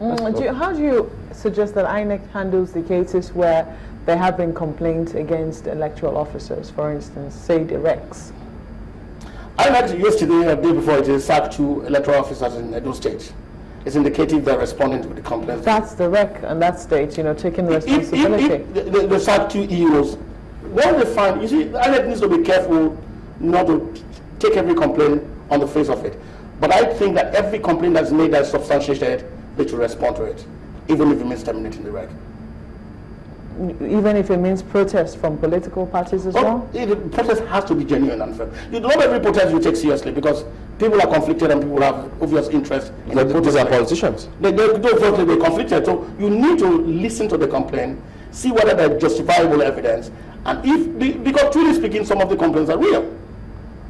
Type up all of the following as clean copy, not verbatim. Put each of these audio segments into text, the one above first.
How do you suggest that INEC handles the cases where there have been complaints against electoral officers, for instance, say the Rex? INEC yesterday, a day before, it sacked 2 electoral officers in Edo State. It's indicative they're responding to the complaints. That's the Rec and that state, taking responsibility. If they sack 2 EOs, what they find, you see, INEC needs to be careful not to take every complaint on the face of it. But I think that every complaint that's made that's substantiated, they should respond to it, even if it means terminating the Rec. Even if it means protest from political parties as well? The protest has to be genuine and fair. Not every protest you take seriously because people are conflicted and people have obvious interest in the protest. These are politicians. They're conflicted. So you need to listen to the complaint, see whether there's justifiable evidence, and because truly speaking, some of the complaints are real.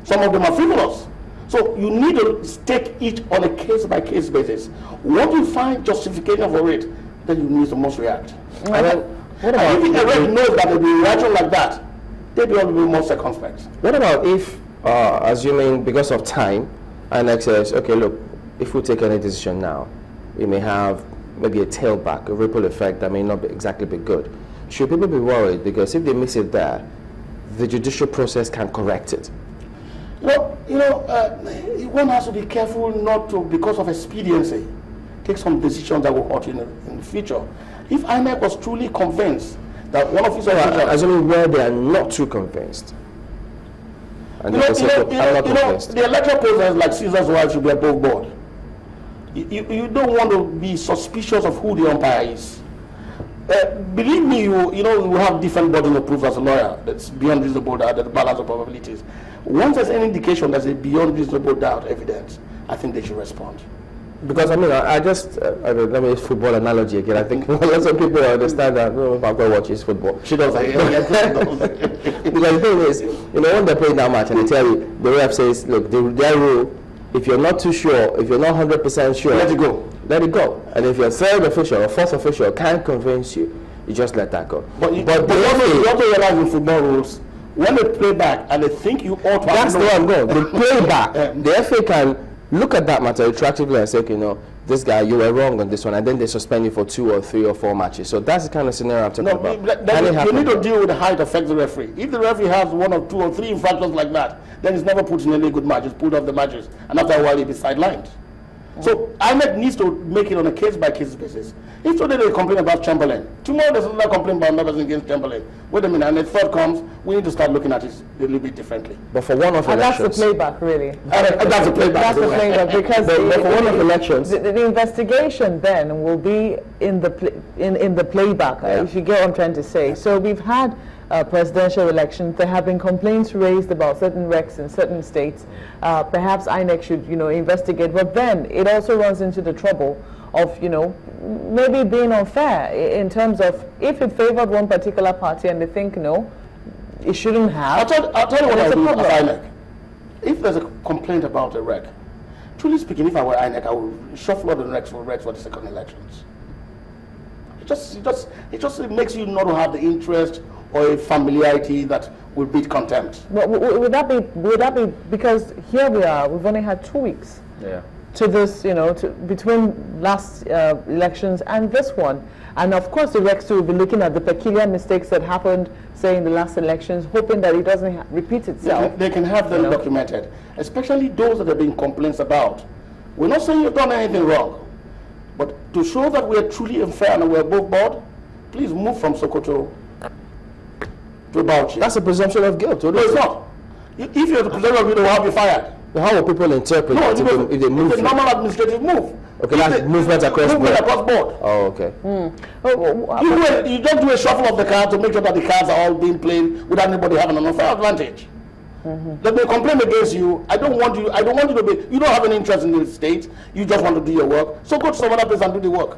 Some of them are frivolous. So you need to take each on a case-by-case basis. What you find justification for it, then you need to most react. What about if the Rec knows that they'll be reacting like that, they'll be more circumspect. What about if, assuming because of time, INEC says, okay, look, if we take any decision now, we may have maybe a tailback, a ripple effect that may not be exactly be good. Should people be worried? Because if they miss it there, the judicial process can correct it. Well, one has to be careful not to, because of expediency, take some decisions that will hurt you in the future. If INEC was truly convinced that one of his officers... Assuming where they are not too convinced. And the electoral process, like Caesar's wife, should be above board. You don't want to be suspicious of who the umpire is. Believe me, you have different bodies of proof as a lawyer. That's beyond reasonable doubt, the balance of probabilities. Once there's any indication there's a beyond reasonable doubt evidence, I think they should respond. Because I let me use football analogy again. I think lots of people understand that. No, Papa watches football. She does. Because the thing is, when they're playing that match and they tell you, the ref says, look, their rule, if you're not too sure, if you're not 100% sure, let it go. Let it go. And if your third official or fourth official can't convince you, you just let that go. But you also realize in football rules, when they play back and they think you ought to... That's the way I'm going. They play back. The FA can look at that matter retroactively and say, this guy, you were wrong on this one, and then they suspend you for 2 or 3 or 4 matches. So that's the kind of scenario I'm talking about. You need to deal with the height affects the referee. If the referee has 1 or 2 or 3 infractions like that, then he's never put in any good match. He's pulled off the matches, and after a while he'll be sidelined. So INEC needs to make it on a case-by-case basis. If today they complain about Chamberlain, tomorrow there's another complaint about another person against Chamberlain. Wait a minute, and the third comes, we need to start looking at it a little bit differently. But for one of elections... That's the playback, really. That's the playback. That's the playback, because for one of elections... The investigation then will be in the playback, if you get what I'm trying to say. So we've had presidential elections. There have been complaints raised about certain Recs in certain states. Perhaps INEC should, investigate. But then it also runs into the trouble of, maybe being unfair in terms of if it favored one particular party and they think, no, it shouldn't have. I'll tell you what I'll do as INEC. If there's a complaint about a Rec, truly speaking, if I were INEC, I would shuffle all the Recs for the second elections. It just makes you not to have the interest or a familiarity that will beat contempt. But would that be because here we are, we've only had 2 weeks to this, between last elections and this one. And of course the Recs will be looking at the peculiar mistakes that happened, say, in the last elections, hoping that it doesn't repeat itself. They can have them documented, especially those that have been complaints about. We're not saying you've done anything wrong, but to show that we're truly unfair and we're above board, please move from Sokoto to Bauchi. That's a presumption of guilt. No, it's not. If you're the presumption of guilt, they'll have you fired. How will people interpret it if they move? It's a normal administrative move. Okay, that's movement across board. Movement across board. Oh, okay. You don't do a shuffle of the cards to make sure that the cards are all being played without anybody having an unfair advantage. They may complain against you. I don't want you to be, you don't have any interest in the state, you just want to do your work. So go to some other place and do the work.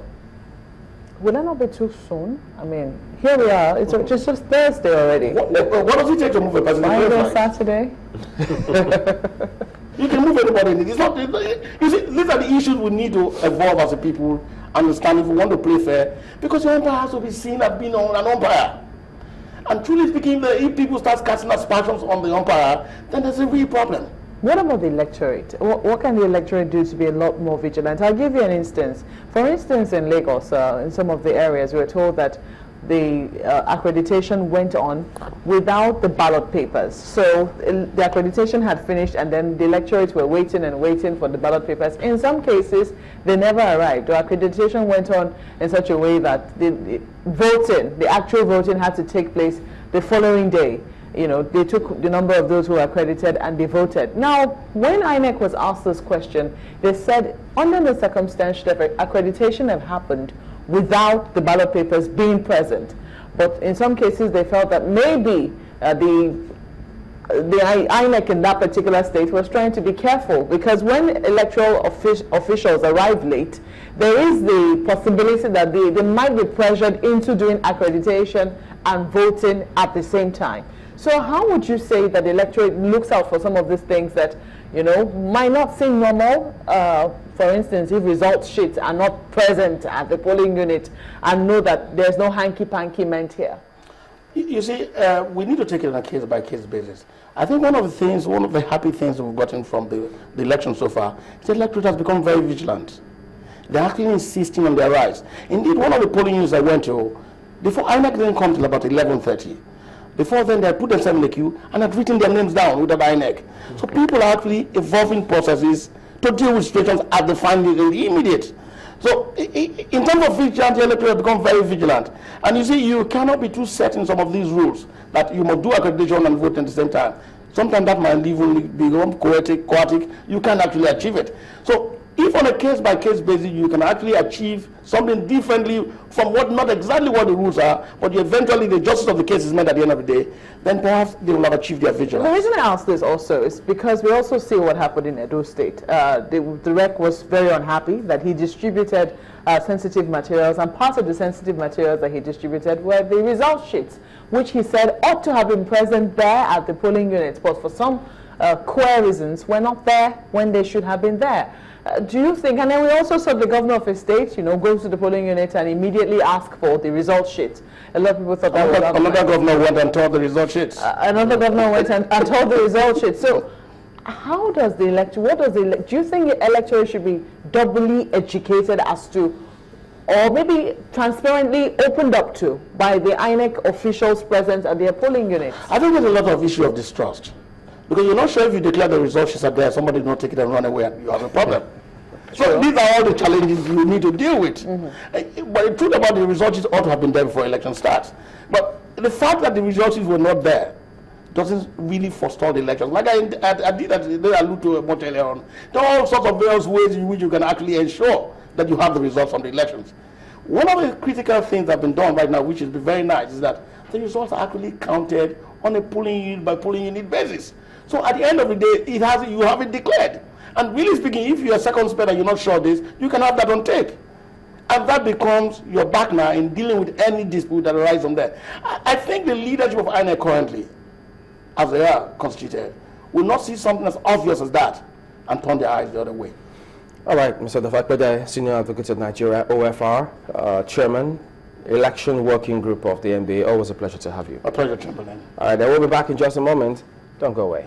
Will that not be too soon? I mean, here we are, it's just Thursday already. What does it take to move a person? Friday, Saturday? You can move anybody in it. It's not, you see, these are the issues we need to evolve as a people, understand if we want to play fair, because your umpire has to be seen as being an umpire. And truly speaking, if people start casting aspersions on the umpire, then there's a real problem. What about the electorate? What can the electorate do to be a lot more vigilant? I'll give you an instance. For instance, in Lagos, in some of the areas, we were told that the accreditation went on without the ballot papers. So the accreditation had finished, and then the electorates were waiting and waiting for the ballot papers. In some cases, they never arrived. The accreditation went on in such a way that the voting, the actual voting, had to take place the following day. You know, they took the number of those who were accredited and they voted. Now, when INEC was asked this question, they said, under the circumstance that accreditation had happened without the ballot papers being present. But in some cases, they felt that maybe the INEC in that particular state was trying to be careful, because when electoral officials arrive late, there is the possibility that they might be pressured into doing accreditation and voting at the same time. So how would you say that the electorate looks out for some of these things that, you know, might not seem normal? For instance, if results sheets are not present at the polling unit, and know that there's no hanky-panky meant here. You see, we need to take it on a case-by-case basis. I think one of the happy things we've gotten from the election so far is the electorate has become very vigilant. They're actually insisting on their rights. Indeed, one of the polling units I went to, before INEC didn't come till about 11:30. Before then, they had put themselves in the queue and had written their names down with the INEC. So people are actually evolving processes to deal with situations as they find it in the immediate. So in terms of vigilance, the electorate has become very vigilant. And you see, you cannot be too set in some of these rules that you must do accreditation and vote at the same time. Sometimes that might even become chaotic. You can't actually achieve it. So if on a case-by-case basis you can actually achieve something differently from not exactly what the rules are, but eventually the justice of the case is met at the end of the day, then perhaps they will have achieved their vigilance. The reason I ask this also is because we also see what happened in Edo State. The REC was very unhappy that he distributed sensitive materials, and part of the sensitive materials that he distributed were the result sheets, which he said ought to have been present there at the polling units, but for some queer reasons were not there when they should have been there. Do you think, and then we also saw the governor of a state, you know, go to the polling unit and immediately ask for the result sheet. A lot of people thought that was another governor went and told the result sheet. Another governor went and told the result sheet. So how does the do you think the electorate should be doubly educated as to, or maybe transparently opened up to, by the INEC officials present at their polling units? I think there's a lot of issue of distrust. Because you're not sure if you declare the result sheets are there, somebody will not take it and run away, and you have a problem. So these are all the challenges you need to deal with. But the truth about the result sheets ought to have been there before election starts. But the fact that the result sheets were not there doesn't really forestall the elections. Like I did allude to much earlier on. There are all sorts of various ways in which you can actually ensure that you have the results from the elections. One of the critical things that have been done right now, which is very nice, is that the results are actually counted on a polling unit by polling unit basis. So at the end of the day, you have it declared. And really speaking, if you're a second spread and you're not sure of this, you can have that on tape. And that becomes your back now in dealing with any dispute that arises from there. I think the leadership of INEC currently, as they are constituted, will not see something as obvious as that and turn their eyes the other way. All right, Mr. Dafe Akpedeye, Senior Advocate of Nigeria, OFR, Chairman, Election Working Group of the NBA. Always a pleasure to have you. A pleasure, Chamberlain. All right, then we'll be back in just a moment. Don't go away.